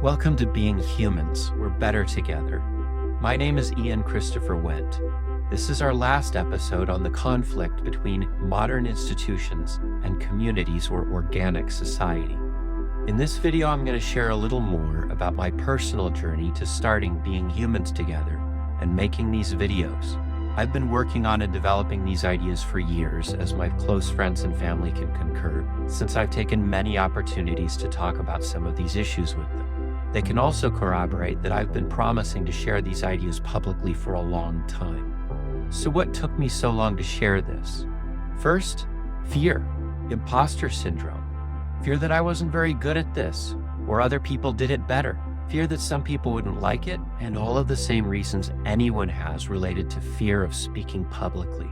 Welcome to Being Humans, We're Better Together. My name is Ian Christopher Wendt. This is our last episode on the conflict between modern institutions and communities or organic society. In this video, I'm going to share a little more about my personal journey to starting Being Humans Together and making these videos. I've been working on and developing these ideas for years, as my close friends and family can concur, since I've taken many opportunities to talk about some of these issues with them. They can also corroborate that I've been promising to share these ideas publicly for a long time. So what took me so long to share this? First, fear, imposter syndrome. Fear that I wasn't very good at this, or other people did it better. Fear that some people wouldn't like it, and all of the same reasons anyone has related to fear of speaking publicly.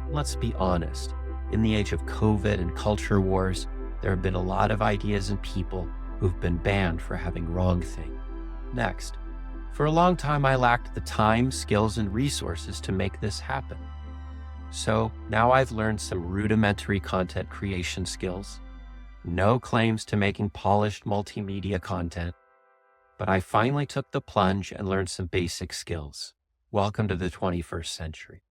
Let's be honest, in the age of COVID and culture wars, there have been a lot of ideas and people who've been banned for having wrong thing. Next, for a long time I lacked the time, skills, and resources to make this happen. So now I've learned some rudimentary content creation skills. No claims to making polished multimedia content, but I finally took the plunge and learned some basic skills. Welcome to the 21st century.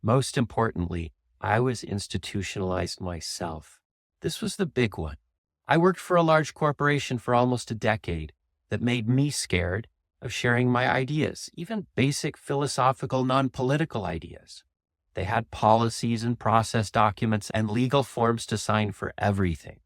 Most importantly, I was institutionalized myself. This was the big one. I worked for a large corporation for almost a decade that made me scared of sharing my ideas, even basic philosophical, non-political ideas. They had policies and process documents and legal forms to sign for everything.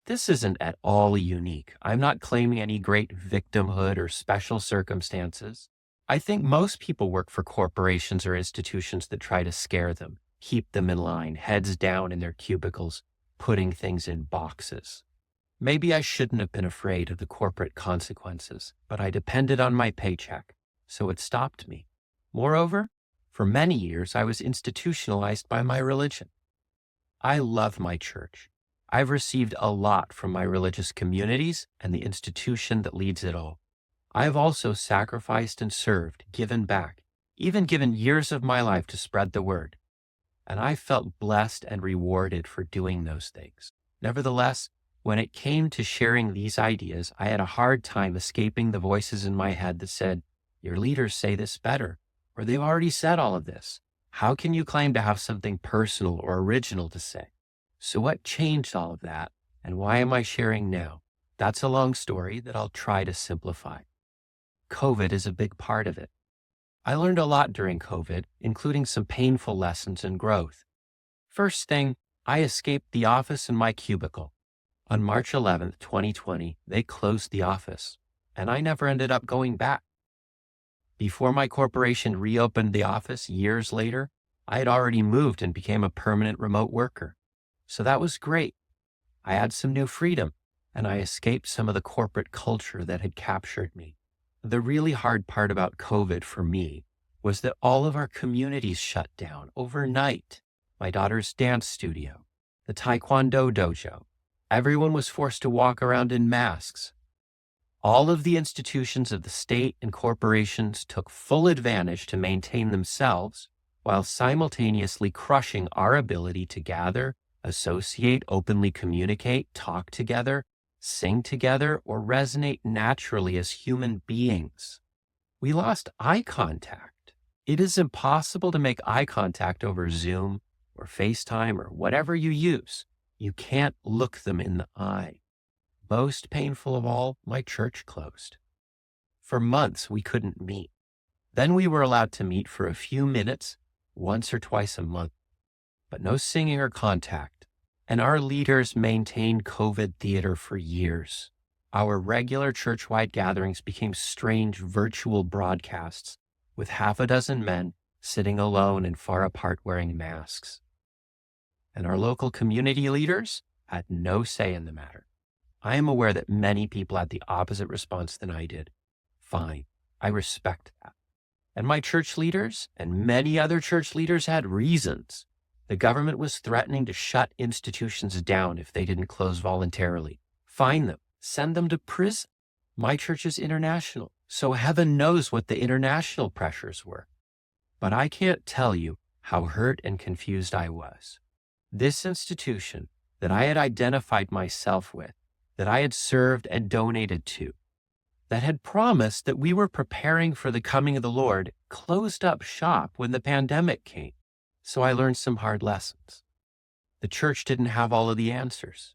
This isn't at all unique. I'm not claiming any great victimhood or special circumstances. I think most people work for corporations or institutions that try to scare them, keep them in line, heads down in their cubicles, putting things in boxes. Maybe I shouldn't have been afraid of the corporate consequences, but I depended on my paycheck, so it stopped me. Moreover, for many years, I was institutionalized by my religion. I love my church. I've received a lot from my religious communities and the institution that leads it all. I've also sacrificed and served, given back, even given years of my life to spread the word. And I felt blessed and rewarded for doing those things. Nevertheless, when it came to sharing these ideas, I had a hard time escaping the voices in my head that said, "Your leaders say this better," or "They've already said all of this. How can you claim to have something personal or original to say?" So what changed all of that, and why am I sharing now? That's a long story that I'll try to simplify. COVID is a big part of it. I learned a lot during COVID, including some painful lessons and growth. First thing, I escaped the office and my cubicle. On March 11th, 2020, they closed the office, and I never ended up going back. Before my corporation reopened the office years later, I had already moved and became a permanent remote worker. So that was great. I had some new freedom, and I escaped some of the corporate culture that had captured me. The really hard part about COVID for me was that all of our communities shut down overnight. My daughter's dance studio, the Taekwondo dojo. Everyone was forced to walk around in masks. All of the institutions of the state and corporations took full advantage to maintain themselves while simultaneously crushing our ability to gather, associate, openly communicate, talk together, sing together, or resonate naturally as human beings. We lost eye contact. It is impossible to make eye contact over Zoom or FaceTime or whatever you use. You can't look them in the eye. Most painful of all, my church closed. For months, we couldn't meet. Then we were allowed to meet for a few minutes, once or twice a month, but no singing or contact. And our leaders maintained COVID theater for years. Our regular church-wide gatherings became strange virtual broadcasts with half a dozen men sitting alone and far apart wearing masks. And our local community leaders had no say in the matter. I am aware that many people had the opposite response than I did. Fine, I respect that. And my church leaders and many other church leaders had reasons. The government was threatening to shut institutions down if they didn't close voluntarily. Fine them, send them to prison. My church is international, so heaven knows what the international pressures were. But I can't tell you how hurt and confused I was. This institution that I had identified myself with, that I had served and donated to, that had promised that we were preparing for the coming of the Lord, closed up shop when the pandemic came. So I learned some hard lessons. The church didn't have all of the answers.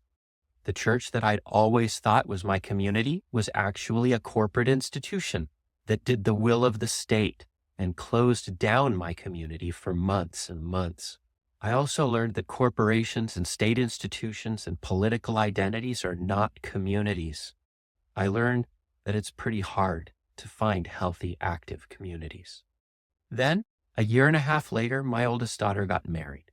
The church that I'd always thought was my community was actually a corporate institution that did the will of the state and closed down my community for months and months. I also learned that corporations and state institutions and political identities are not communities. I learned that it's pretty hard to find healthy, active communities. Then, a year and a half later, my oldest daughter got married.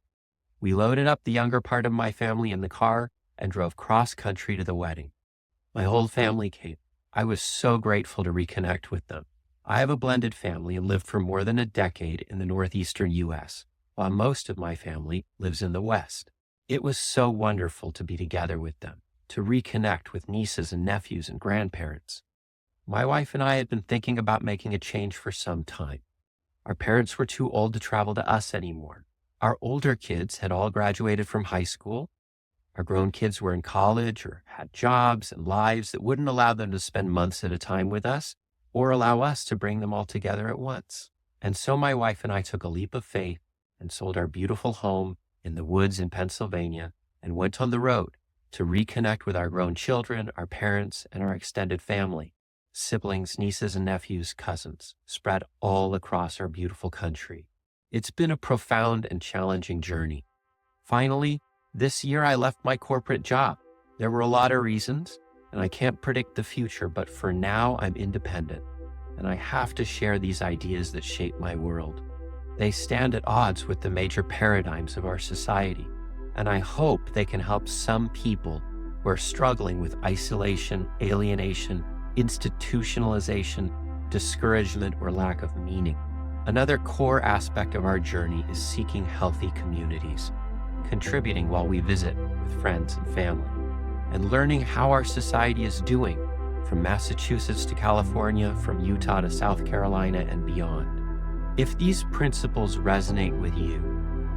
We loaded up the younger part of my family in the car and drove cross-country to the wedding. My whole family came. I was so grateful to reconnect with them. I have a blended family and lived for more than a decade in the northeastern U.S., while most of my family lives in the West. It was so wonderful to be together with them, to reconnect with nieces and nephews and grandparents. My wife and I had been thinking about making a change for some time. Our parents were too old to travel to us anymore. Our older kids had all graduated from high school. Our grown kids were in college or had jobs and lives that wouldn't allow them to spend months at a time with us or allow us to bring them all together at once. And so my wife and I took a leap of faith and sold our beautiful home in the woods in Pennsylvania and went on the road to reconnect with our grown children, our parents, and our extended family, siblings, nieces and nephews, cousins, spread all across our beautiful country. It's been a profound and challenging journey. Finally, this year I left my corporate job. There were a lot of reasons, and I can't predict the future, but for now I'm independent, and I have to share these ideas that shape my world. They stand at odds with the major paradigms of our society, and I hope they can help some people who are struggling with isolation, alienation, institutionalization, discouragement, or lack of meaning. Another core aspect of our journey is seeking healthy communities, contributing while we visit with friends and family, and learning how our society is doing, from Massachusetts to California, from Utah to South Carolina and beyond. If these principles resonate with you,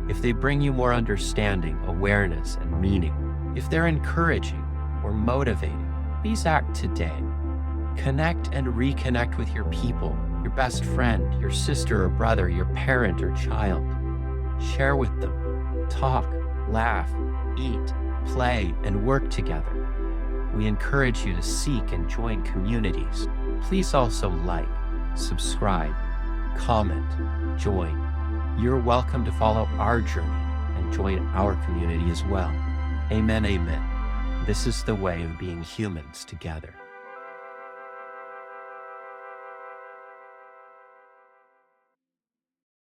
if they bring you more understanding, awareness, and meaning, if they're encouraging or motivating, please act today. Connect and reconnect with your people, your best friend, your sister or brother, your parent or child. Share with them. Talk, laugh, eat, play, and work together. We encourage you to seek and join communities. Please also like, subscribe, comment, join. You're welcome to follow our journey and join our community as well. Amen, amen. This is the way of being humans together.